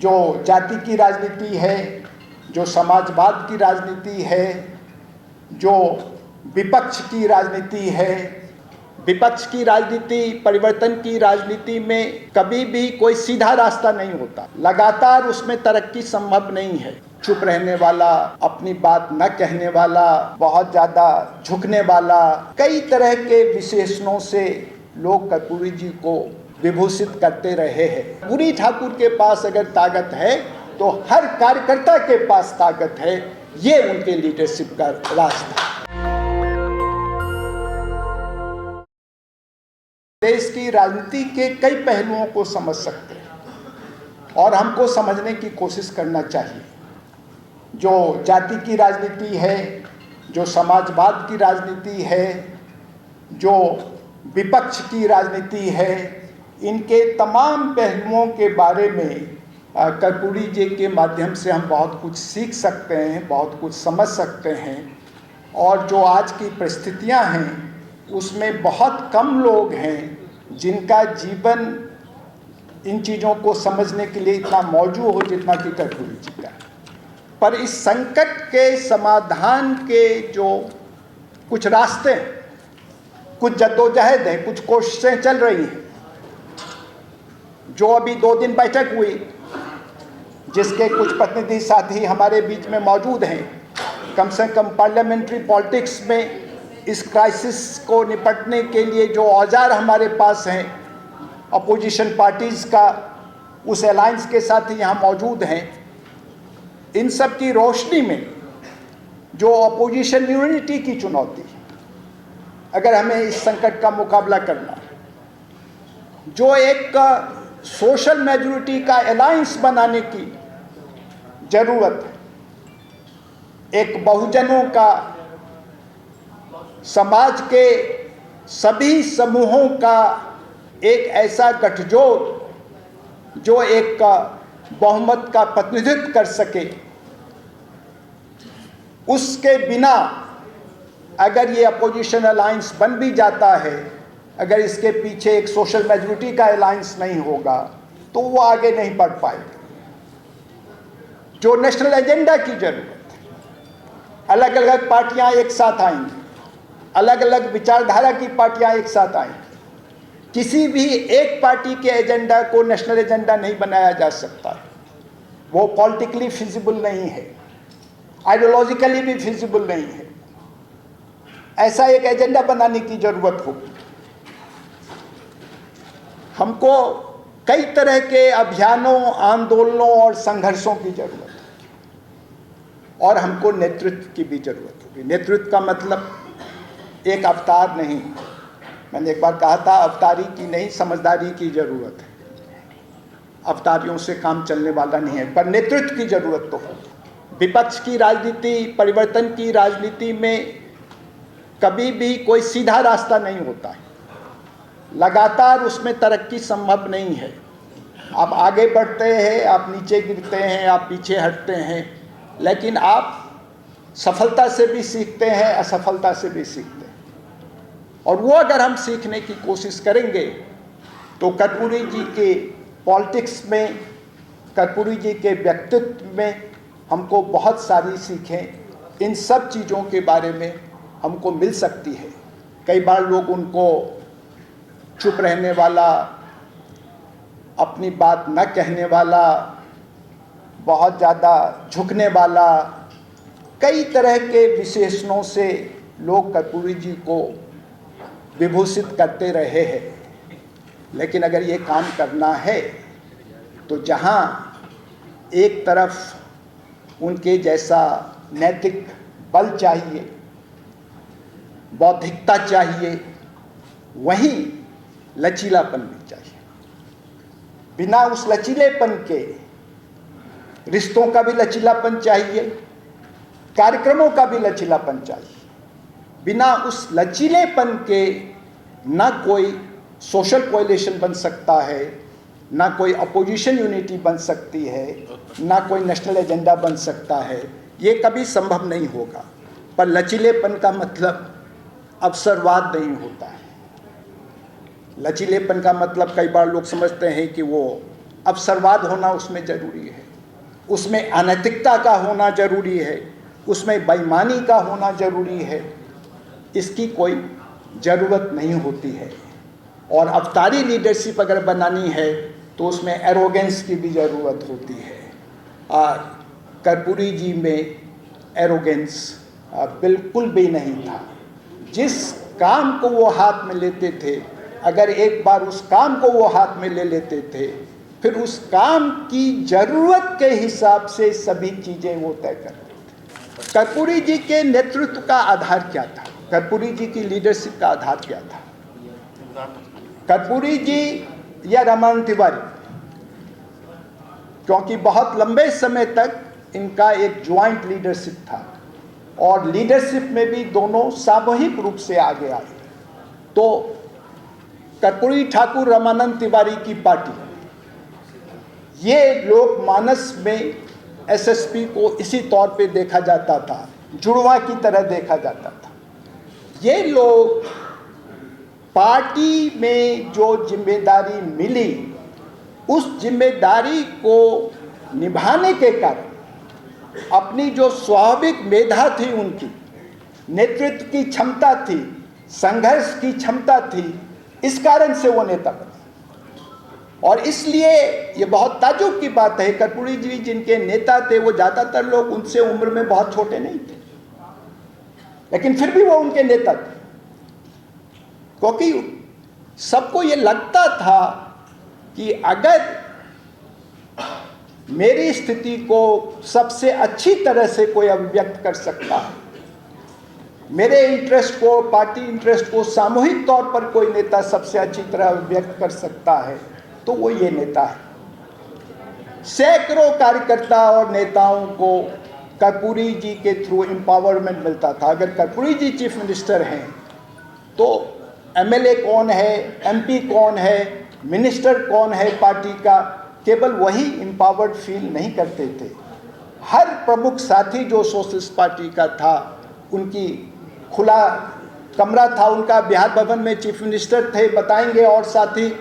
जो जाति की राजनीति है, जो समाजवाद की राजनीति है, जो विपक्ष की राजनीति है, विपक्ष की राजनीति, परिवर्तन की राजनीति में कभी भी कोई सीधा रास्ता नहीं होता। लगातार उसमें तरक्की संभव नहीं है। चुप रहने वाला, अपनी बात न कहने वाला, बहुत ज़्यादा झुकने वाला, कई तरह के विशेषणों से लोग कर्पूरी जी को विभूषित करते रहे हैं। कर्पूरी ठाकुर के पास अगर ताकत है तो हर कार्यकर्ता के पास ताकत है। ये उनके लीडरशिप का राज था। देश की राजनीति के कई पहलुओं को समझ सकते हैं और हमको समझने की कोशिश करना चाहिए। जो जाति की राजनीति है, जो समाजवाद की राजनीति है, जो विपक्ष की राजनीति है, इनके तमाम पहलुओं के बारे में कर्पूरी जी के माध्यम से हम बहुत कुछ सीख सकते हैं, बहुत कुछ समझ सकते हैं। और जो आज की परिस्थितियां हैं उसमें बहुत कम लोग हैं जिनका जीवन इन चीज़ों को समझने के लिए इतना मौजूद हो जितना कि कर्पूरी जी का। पर इस संकट के समाधान के जो कुछ रास्ते हैं, कुछ जद्दोजहद है, कुछ कोशिशें चल रही हैं। जो अभी 2 दिन बैठक हुई, जिसके कुछ प्रतिनिधि साथी हमारे बीच में मौजूद हैं, कम से कम पार्लियामेंट्री पॉलिटिक्स में इस क्राइसिस को निपटने के लिए जो औजार हमारे पास हैं, अपोजिशन पार्टीज़ का उस अलायंस के साथ ही यहाँ मौजूद हैं। इन सब की रोशनी में जो अपोजिशन यूनिटी की चुनौती, अगर हमें इस संकट का मुकाबला करना, जो एक सोशल मेजॉरिटी का अलायंस बनाने की ज़रूरत है, एक बहुजनों का, समाज के सभी समूहों का एक ऐसा गठजोड़ जो एक बहुमत का प्रतिनिधित्व कर सके, उसके बिना अगर ये अपोजिशन अलायंस बन भी जाता है, अगर इसके पीछे एक सोशल मेजॉरिटी का अलायंस नहीं होगा तो वो आगे नहीं बढ़ पाएगा। जो नेशनल एजेंडा की जरूरत है, अलग अलग पार्टियां एक साथ आएंगी, अलग अलग विचारधारा की पार्टियां एक साथ आएंगी। किसी भी एक पार्टी के एजेंडा को नेशनल एजेंडा नहीं बनाया जा सकता। वो पॉलिटिकली फिजिबल नहीं है, आइडियोलॉजिकली भी फिजिबल नहीं है। ऐसा एक एजेंडा बनाने की जरूरत होगी। हमको कई तरह के अभियानों, आंदोलनों और संघर्षों की जरूरत है और हमको नेतृत्व की भी जरूरत होगी। नेतृत्व का मतलब एक अवतार नहीं, मैंने एक बार कहा था, अवतारी की नहीं समझदारी की जरूरत है। अवतारियों से काम चलने वाला नहीं है, पर नेतृत्व की जरूरत तो है। विपक्ष की राजनीति, परिवर्तन की राजनीति में कभी भी कोई सीधा रास्ता नहीं होता है। लगातार उसमें तरक्की संभव नहीं है। आप आगे बढ़ते हैं, आप नीचे गिरते हैं, आप पीछे हटते हैं, लेकिन आप सफलता से भी सीखते हैं, असफलता से भी सीखते हैं। और वो अगर हम सीखने की कोशिश करेंगे तो कर्पूरी जी के पॉलिटिक्स में, कर्पूरी जी के व्यक्तित्व में हमको बहुत सारी सीखें इन सब चीज़ों के बारे में हमको मिल सकती है। कई बार लोग उनको चुप रहने वाला, अपनी बात न कहने वाला, बहुत ज़्यादा झुकने वाला, कई तरह के विशेषणों से लोग कर्पूरी जी को विभूषित करते रहे हैं। लेकिन अगर ये काम करना है तो जहाँ एक तरफ उनके जैसा नैतिक बल चाहिए, बौद्धिकता चाहिए, वहीं लचीलापन भी चाहिए। बिना उस लचीलेपन के, रिश्तों का भी लचीलापन चाहिए, कार्यक्रमों का भी लचीलापन चाहिए। बिना उस लचीलेपन के ना कोई सोशल कोएलिशन बन सकता है, ना कोई अपोजिशन यूनिटी बन सकती है, ना कोई नेशनल एजेंडा बन सकता है। ये कभी संभव नहीं होगा। पर लचीलेपन का मतलब अवसरवाद नहीं होता है। लचीलेपन का मतलब कई बार लोग समझते हैं कि वो अवसरवाद होना उसमें जरूरी है, उसमें अनैतिकता का होना जरूरी है, उसमें बेईमानी का होना जरूरी है। इसकी कोई ज़रूरत नहीं होती है। और अवतारी लीडरशिप अगर बनानी है तो उसमें एरोगेंस की भी ज़रूरत होती है। कर्पूरी जी में एरोगेंस बिल्कुल भी नहीं था। जिस काम को वो हाथ में लेते थे, अगर एक बार उस काम को वो हाथ में ले लेते थे, फिर उस काम की ज़रूरत के हिसाब से सभी चीज़ें वो तय करते थे। कर्पूरी जी के नेतृत्व का आधार क्या था? कर्पूरी जी की लीडरशिप का आधार क्या था? कर्पूरी जी या रामानंद तिवारी, क्योंकि बहुत लंबे समय तक इनका एक ज्वाइंट लीडरशिप था और लीडरशिप में भी दोनों सामूहिक रूप से आगे आए। तो कर्पूरी ठाकुर रामानंद तिवारी की पार्टी, ये लोकमानस में एसएसपी को इसी तौर पे देखा जाता था, जुड़वा की तरह देखा जाता था। ये लोग पार्टी में जो जिम्मेदारी मिली, उस जिम्मेदारी को निभाने के कारण अपनी जो स्वाभाविक मेधा थी, उनकी नेतृत्व की क्षमता थी, संघर्ष की क्षमता थी, इस कारण से वो नेता बने। और इसलिए ये बहुत ताज्जुब की बात है, कर्पूरी जी जिनके नेता थे वो ज़्यादातर लोग उनसे उम्र में बहुत छोटे नहीं थे, लेकिन फिर भी वो उनके नेता थे, क्योंकि सबको ये लगता था कि अगर मेरी स्थिति को सबसे अच्छी तरह से कोई अभिव्यक्त कर सकता है, मेरे इंटरेस्ट को, पार्टी इंटरेस्ट को सामूहिक तौर पर कोई नेता सबसे अच्छी तरह अभिव्यक्त कर सकता है, तो वो ये नेता है। सैकड़ों कार्यकर्ता और नेताओं को कर्पूरी जी के थ्रू एम्पावरमेंट मिलता था। अगर कर्पूरी जी चीफ मिनिस्टर हैं तो एमएलए कौन है, एमपी कौन है, मिनिस्टर कौन है पार्टी का, केवल वही एम्पावर्ड फील नहीं करते थे। हर प्रमुख साथी जो सोशलिस्ट पार्टी का था, उनकी खुला कमरा था उनका, बिहार भवन में चीफ मिनिस्टर थे बताएंगे, और साथी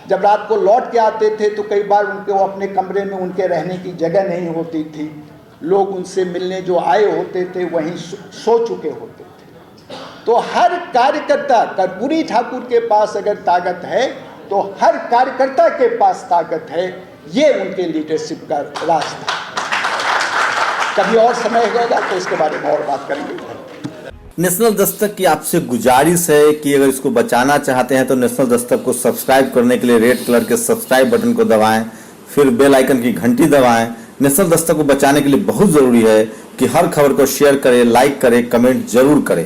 जब रात को लौट के आते थे तो कई बार उनके वो अपने कमरे में उनके रहने की जगह नहीं होती थी, लोग उनसे मिलने जो आए होते थे वहीं सो चुके होते थे। तो हर कार्यकर्ता, कर्पूरी ठाकुर के पास अगर ताकत है तो हर कार्यकर्ता के पास ताकत है। ये उनके लीडरशिप का राज था। कभी और समय होगा तो इसके बारे में और बात करेंगे। नेशनल दस्तक की आपसे गुजारिश है कि अगर इसको बचाना चाहते हैं तो नेशनल दस्तक को सब्सक्राइब करने के लिए रेड कलर के सब्सक्राइब बटन को दबाएं, फिर बेल आइकन की घंटी दबाएं। नेशनल दस्तक को बचाने के लिए बहुत ज़रूरी है कि हर खबर को शेयर करें, लाइक करें, कमेंट जरूर करें।